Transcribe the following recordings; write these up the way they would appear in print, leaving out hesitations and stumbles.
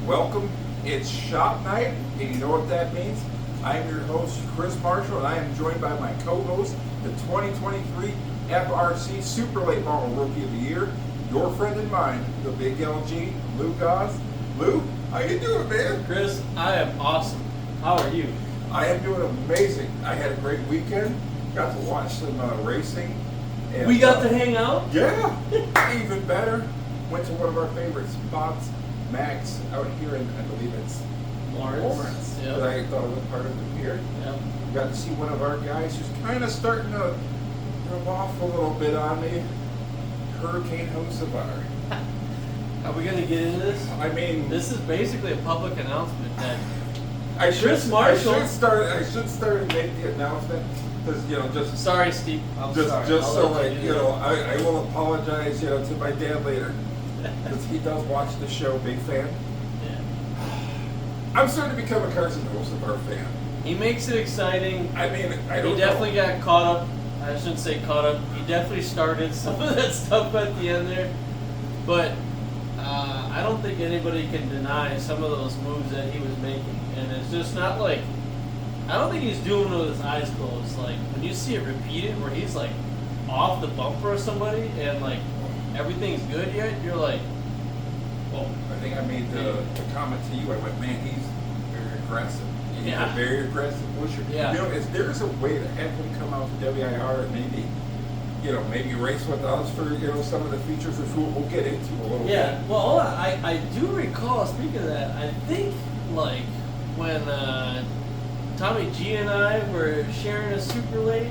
Welcome. It's shop night, and you know what that means? I am your host, Chris Marshall, and I am joined by my co-host, the 2023 FRRC Super Late Model Rookie of the Year, your friend and mine, the Big LG, Lou Goss. Lou, how you doing, man? Chris, I am awesome. How are you? I am doing amazing. I had a great weekend. Got to watch some racing. And, We got to hang out? Yeah, even better. Went to one of our favorite spots, MAGCK, out here in, I believe it's Lawrence. Yep. I thought it was part of the pier. Yep. We got to see one of our guys who's kind of starting to rub off a little bit on me, Carson Hocevar. Are we going to get into this? I mean, This is basically a public announcement that I should Chris Marshall- I should start and make the announcement because just sorry, Steve. I'm just sorry. just I'll so let like do you that. know, I will apologize to my dad later because he does watch the show, big fan. Yeah. I'm starting to become a Carson Hocevar fan. He makes it exciting. I mean, I don't He definitely got caught up. I shouldn't say caught up. He definitely started some of that stuff at the end there. But I don't think anybody can deny some of those moves that he was making. And it's just not like, I don't think he's doing it with his eyes closed. Like, when you see it repeated where he's like off the bumper of somebody and like everything's good yet, you're like, whoa. I think I made the comment to you. I went, man, he's very aggressive. He's Yeah. a very aggressive pusher. Yeah. Is there's a way to have him come out to WIR and maybe race with us for some of the features which we'll get into a little Yeah, bit. well, hold on. I do recall, speaking of that, I think like when Tommy G and I were sharing a super late,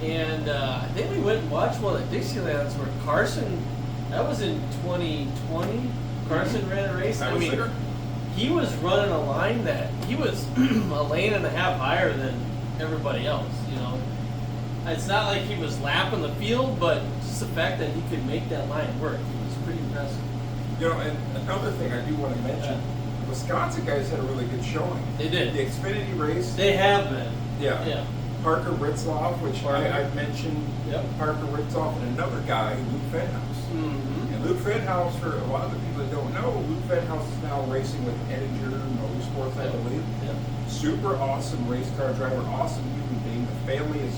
and I think we went and watched one at Dixieland's where Carson, that was in 2020, Carson ran a race. I I was mean, there. he was running a line that he was a lane and a half higher than everybody else, It's not like he was lapping the field, but just the fact that he could make that line work, it was pretty impressive. And another thing I do want to mention, the Wisconsin guys had a really good showing. They did. The Xfinity race. They have been. Yeah. Yeah. Parker Ritzloff, which I mentioned. Yep. Parker Ritzloff and another guy, Luke Fenhouse. Mm-hmm. And Luke Fenhouse, for a lot of the people that don't know, Luke Fenhouse is now racing with Edinger Motorsports, I believe. Yep. Super awesome race car driver, awesome human being. The family is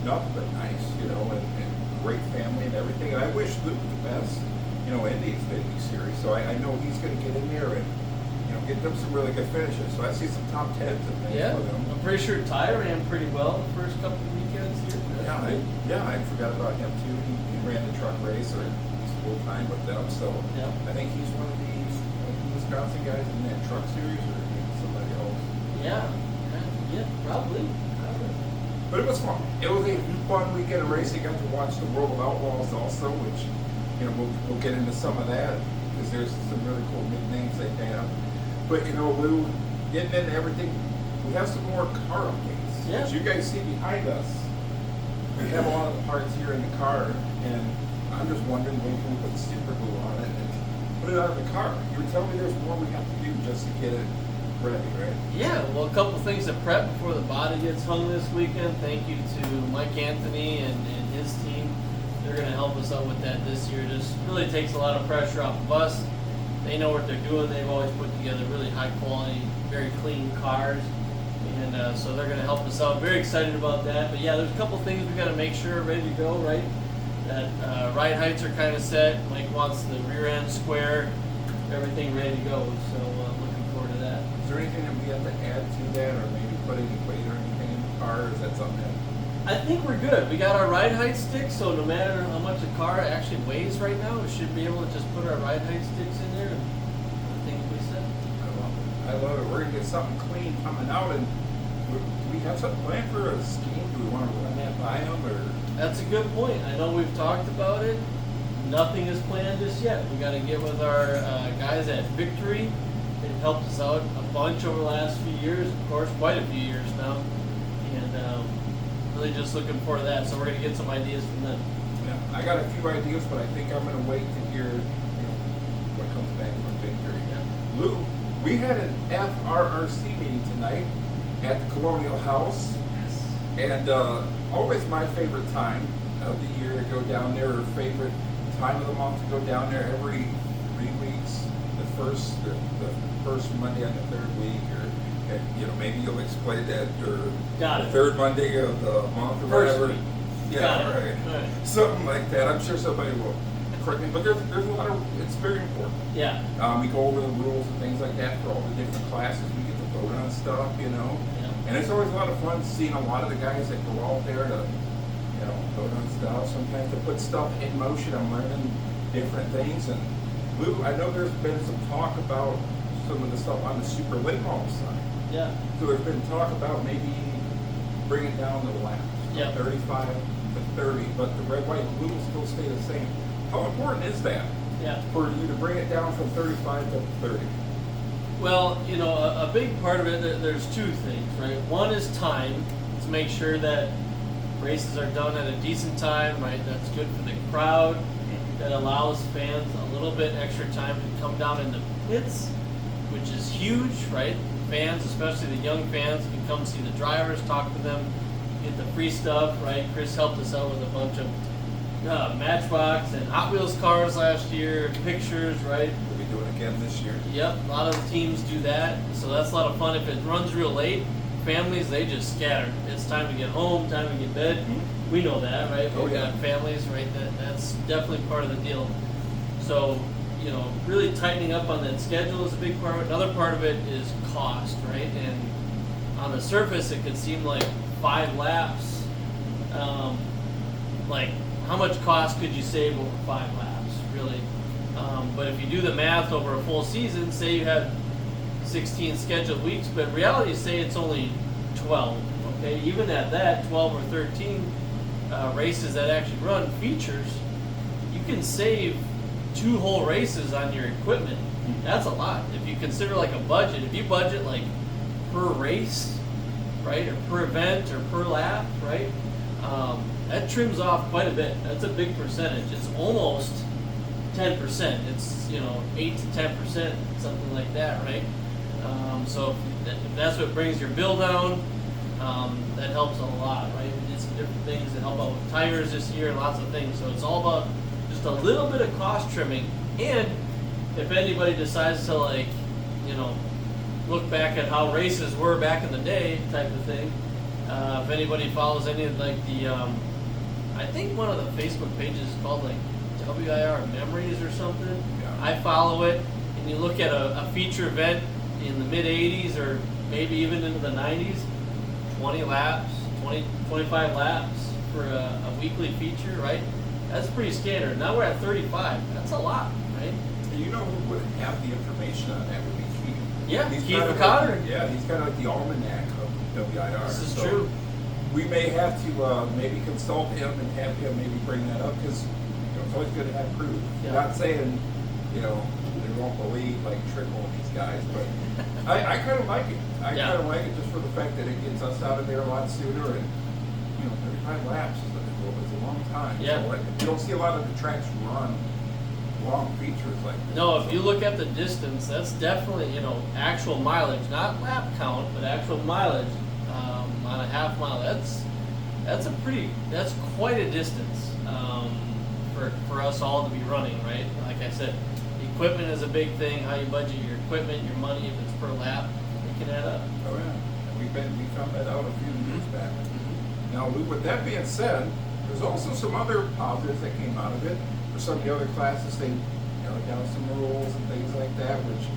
nothing but nice, and great family and everything. And I wish Luke the best, in the Xfinity series. So I know he's going to get in there and, get them some really good finishes. So I see some top tens and things Yeah. for them. I'm pretty sure Ty ran pretty well the first couple of weekends here. I forgot about him too. He ran the truck race, or he's full time with them. So Yep. I think he's one of these Wisconsin guys in that truck series, or somebody else. Yeah, probably. But it was fun. It was a fun weekend of racing. Got to watch the World of Outlaws also, which we'll get into some of that because there's some really cool nicknames they have. But Lou, getting into everything, we have some more car updates. Yeah. As you guys see behind us, we have a lot of the parts here in the car, and I'm just wondering when we can put super glue on it and put it on the car. You were telling me there's more we have to do just to get it ready, right? Yeah, well, a couple things to prep before the body gets hung this weekend. Thank you to Mike Anthony and his team. They're going to help us out with that this year. Just really takes a lot of pressure off of us. They know what they're doing. They've always put together really high quality, very clean cars. And so they're going to help us out. Very excited about that. But yeah, there's a couple things we got to make sure are ready to go, right? That ride heights are kind of set. Mike wants the rear end square, everything ready to go. So looking forward to that. Is there anything that we have to add to that, or maybe put any weight or anything in the car? Or is that something that... I think we're good. We got our ride height sticks, so no matter how much the car actually weighs right now, we should be able to just put our ride height sticks in there, and I think we set. I love it. We're going to get something clean coming out, and do we have something planned for a scheme? Do we want to run that by them, or... That's a good point. I know we've talked about it. Nothing is planned just yet. We got to get with our guys at Victory. They've helped us out a bunch over the last few years, of course, quite a few years now, and really just looking forward to that. So we're going to get some ideas from them. Yeah, I got a few ideas, but I think I'm going to wait to hear what comes back from Victory. Yeah. Lou, we had an FRRC meeting tonight at the Colonial House, and always my favorite time of the year to go down there, or favorite time of the month to go down there every 3 weeks. The the first Monday on the third week, or you know, maybe you'll explain that, or Got the it. third Monday of the month or First whatever. week. Yeah, Got it. right. All right. Something like that. I'm sure somebody will correct me, but there's a lot of, it's very important. Yeah. We go over the rules and things like that for all the different classes. We get to vote on stuff, you know. Yeah. And it's always a lot of fun seeing a lot of the guys that go out there to, you know, vote on stuff. Sometimes to put stuff in motion. I'm learning different things. And Lou, I know there's been some talk about some of the stuff on the super late model side. Yeah. So there's been talk about maybe bringing down the laps, Yep. 35 to 30, but the red, white, and blue will still stay the same. How important is that Yeah. for you to bring it down from 35 to 30? Well, you know, a big part of it, there's two things, right? One is time, to make sure that races are done at a decent time, right? That's good for the crowd. That allows fans a little bit extra time to come down in the pits, which is huge, right? Fans, especially the young fans, can come see the drivers, talk to them, get the free stuff, right? Chris helped us out with a bunch of Matchbox and Hot Wheels cars last year, pictures, right? We'll be doing it again this year. Yep, a lot of the teams do that, so that's a lot of fun. If it runs real late, families, they just scatter. It's time to get home, time to get bed. Mhm. We know that, right? Oh, We've yeah. got families, right? That's definitely part of the deal. So, you know, really tightening up on that schedule is a big part of it. Another part of it is cost, right? And on the surface, it could seem like 5 laps. Like, how much cost could you save over 5 laps, really? But if you do the math over a full season, say you had 16 scheduled weeks, but reality say it's only 12. Okay, even at that 12 or 13 races that actually run features, you can save 2 whole races on your equipment. That's a lot. If you consider like a budget, if you budget like per race, right, or per event or per lap, right, that trims off quite a bit. That's a big percentage. It's almost 10%. It's, you know, 8 to 10%, something like that, right? So if that's what brings your bill down, that helps a lot, right? We did some different things that help out with tires this year and lots of things. So it's all about just a little bit of cost trimming. And if anybody decides to, like, you know, look back at how races were back in the day type of thing, if anybody follows any of like the, I think one of the Facebook pages is called like WIR Memories or something. Yeah. I follow it, and you look at a feature event in the mid 80s or maybe even into the 90s, 20 laps, 25 laps for a weekly feature, right? That's pretty standard. Now we're at 35. That's a lot, right? And you know who would have the information on that would be Keith. Yeah, He's Keith kind of McConnell. like, yeah, he's kind of like the almanac of WIR. This is So true. we may have to maybe consult him and have him maybe bring that up, because it's always good to have proof. Yeah. Not saying, you know, they won't believe like trickle these guys, but I kind of like it. I Yeah. kind of like it just for the fact that it gets us out of there a lot sooner, and you know, 35 laps is a long time. Yeah. So you don't see a lot of the tracks run long features like this. No, if you look at the distance, that's definitely, you know, actual mileage, not lap count, but actual mileage on a half mile. That's quite a distance for us all to be running, right? Like I said, equipment is a big thing. How you budget your equipment, your money, if it's per lap, it can add up. Oh yeah, we found that out a few years back. Now, Lou, with that being said, there's also some other positives that came out of it. For some of the other classes, they narrowed down some rules and things like that, which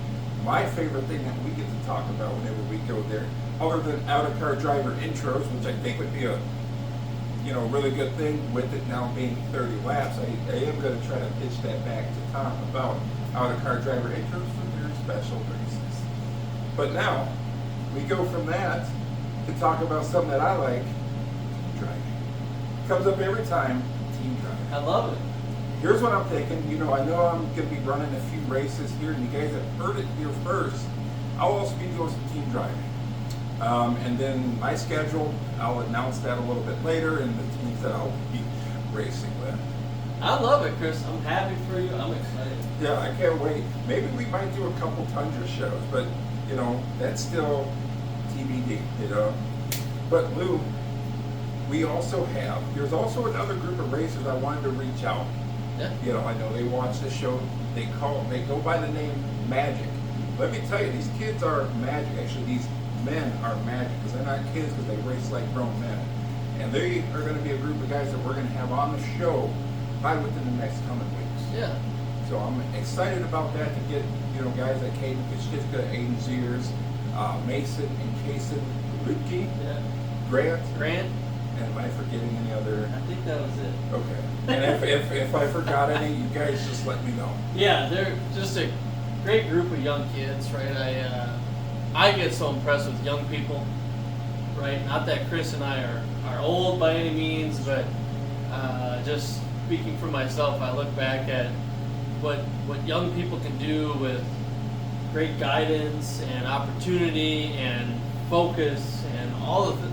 my favorite thing that we get to talk about whenever we go there, other than out-of-car driver intros, which I think would be a really good thing with it now being 30 laps. I am going to try to pitch that back to Tom about out-of-car driver intros for their special races. But now, we go from that to talk about something that I like, team driving. Comes up every time, team driving. I love it. Here's what I'm thinking. I know I'm going to be running a few races here, and you guys have heard it here first. I'll also be doing some team driving. And then my schedule, I'll announce that a little bit later, and the teams that I'll be racing with. I love it, Chris. I'm happy for you. I'm excited. Yeah, I can't wait. Maybe we might do a couple Tundra shows, but, that's still TBD, But Lou, there's also another group of racers I wanted to reach out. Yeah. I know they watch this show They go by the name MAGCK. Let me tell you, these kids are magic. Actually, these men are magic because they're not kids because they race like grown men. And they are going to be a group of guys that we're going to have on the show probably within the next coming weeks. Yeah. So I'm excited about that to get, guys like Caden Kishkiska, Aiden Sears, Mason and Kason Lutke, Grant. And am I forgetting any other? I think that was it. Okay. And if I forgot any, you guys just let me know. Yeah, they're just a great group of young kids, right? I get so impressed with young people, right? Not that Chris and I are old by any means, but just speaking for myself, I look back at what young people can do with great guidance and opportunity and focus and all of the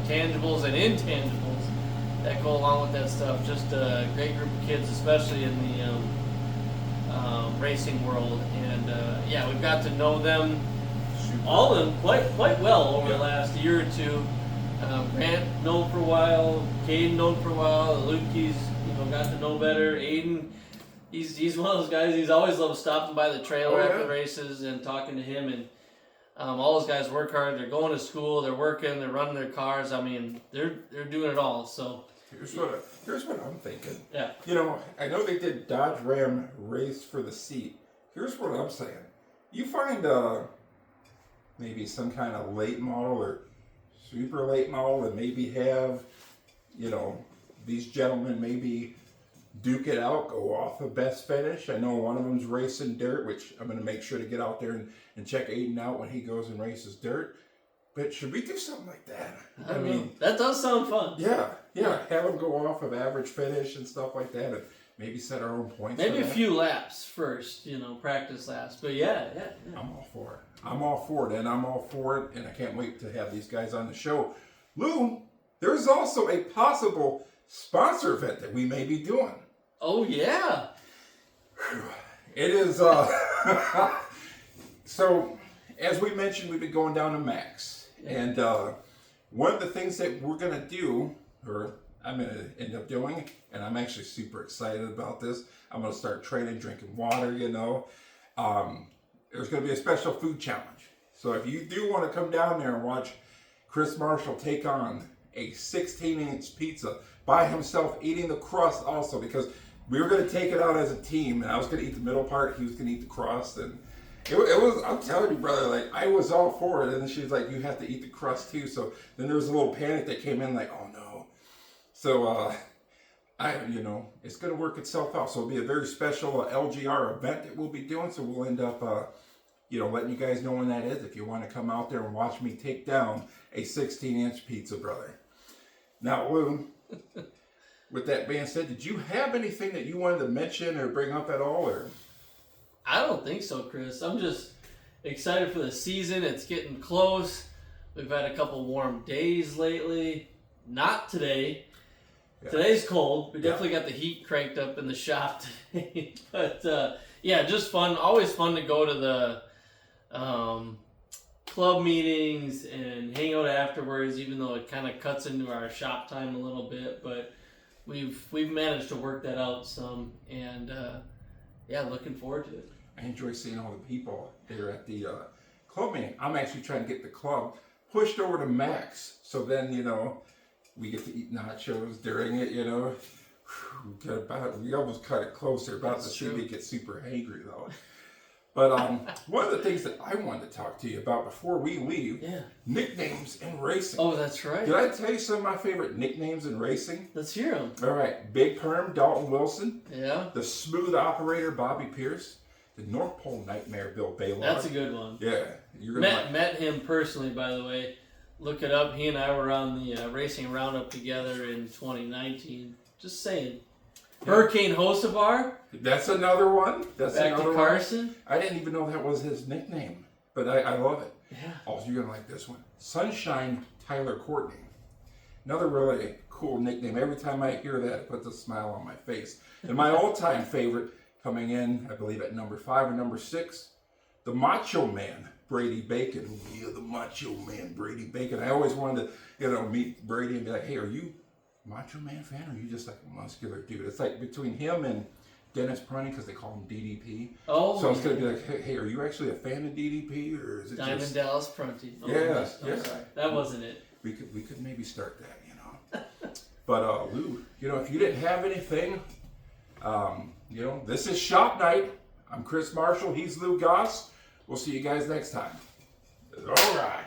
tangibles and intangibles that go along with that stuff. Just a great group of kids, especially in the racing world. And yeah, we've got to know them, all of them, quite well over the last year or two. Grant known for a while, Caden known for a while, Luke's got to know better. Aiden, he's one of those guys. He's always loved stopping by the trailer after races and talking to him. And all those guys work hard. They're going to school. They're working. They're running their cars. I mean, they're doing it all. So here's what I'm thinking. Yeah. I know they did Dodge Ram Race for the Seat. Here's what I'm saying. You find maybe some kind of late model or super late model and maybe have, these gentlemen maybe duke it out, go off a best finish. I know one of them's racing dirt, which I'm going to make sure to get out there and check Aiden out when he goes and races dirt. But should we do something like that? I mean, that does sound fun. Yeah. Have them go off of average finish and stuff like that, and maybe set our own points. Maybe a few laps first, practice laps. But yeah. I'm all for it. I'm all for it, and I can't wait to have these guys on the show. Lou, there's also a possible sponsor event that we may be doing. Oh yeah. It is. So, as we mentioned, we've been going down to MAGCK, and one of the things that we're gonna do, or I'm gonna end up doing, and I'm actually super excited about this. I'm gonna start training, drinking water. There's gonna be a special food challenge. So if you do want to come down there and watch Chris Marshall take on a 16-inch pizza by himself, eating the crust also, because we were going to take it out as a team, and I was going to eat the middle part, he was going to eat the crust, and it was, I'm telling you, brother, I was all for it, and then she was like, you have to eat the crust too. So then there was a little panic that came in, like, oh no. So it's going to work itself out. So it'll be a very special LGR event that we'll be doing. So we'll end up letting you guys know when that is, if you want to come out there and watch me take down a 16-inch pizza, brother. Now, Lou, with that being said, did you have anything that you wanted to mention or bring up at all? Or I don't think so, Chris. I'm just excited for the season. It's getting close. We've had a couple warm days lately. Not today. Yeah. Today's cold. We definitely got the heat cranked up in the shop today. But just fun. Always fun to go to the club meetings and hang out afterwards, even though it kind of cuts into our shop time a little bit. But we've managed to work that out some, and looking forward to it. I enjoy seeing all the people there at the club meeting. I'm actually trying to get the club pushed over to MAGCK, so then we get to eat nachos during it. We almost cut it close. They're about to see me get super hangry though. But one of the things that I wanted to talk to you about before we leave, nicknames in racing. Oh, that's right. Did I tell you some of my favorite nicknames in racing? Let's hear them. All right. Big Perm, Dalton Wilson. Yeah. The Smooth Operator, Bobby Pierce. The North Pole Nightmare, Bill Baylor. That's a good one. Yeah. You're gonna met him personally, by the way. Look it up. He and I were on the Racing Roundup together in 2019. Just saying. Yeah. Hurricane Hocevar. That's another one. That's back another to Carson. One. I didn't even know that was his nickname, but I love it. Yeah. Also, you're gonna like this one. Sunshine Tyler Courtney. Another really cool nickname. Every time I hear that, it puts a smile on my face. And my all-time favorite, coming in, I believe at number 5 or number 6, the Macho Man, Brady Bacon. Yeah, the Macho Man, Brady Bacon. I always wanted to, meet Brady and be like, hey, are you Macho Man fan, or are you just like a muscular dude? It's like between him and Dennis Prunty because they call him DDP. Oh, so it's going to be like, hey, are you actually a fan of DDP or is it Diamond just... Dallas Prunty. Oh, Yes, I'm yes. sorry. That wasn't it. We could maybe start that, you know. But Lou, you know, if you didn't have anything, you know, this is Shop Night. I'm Chris Marshall. He's Lou Goss. We'll see you guys next time. All right.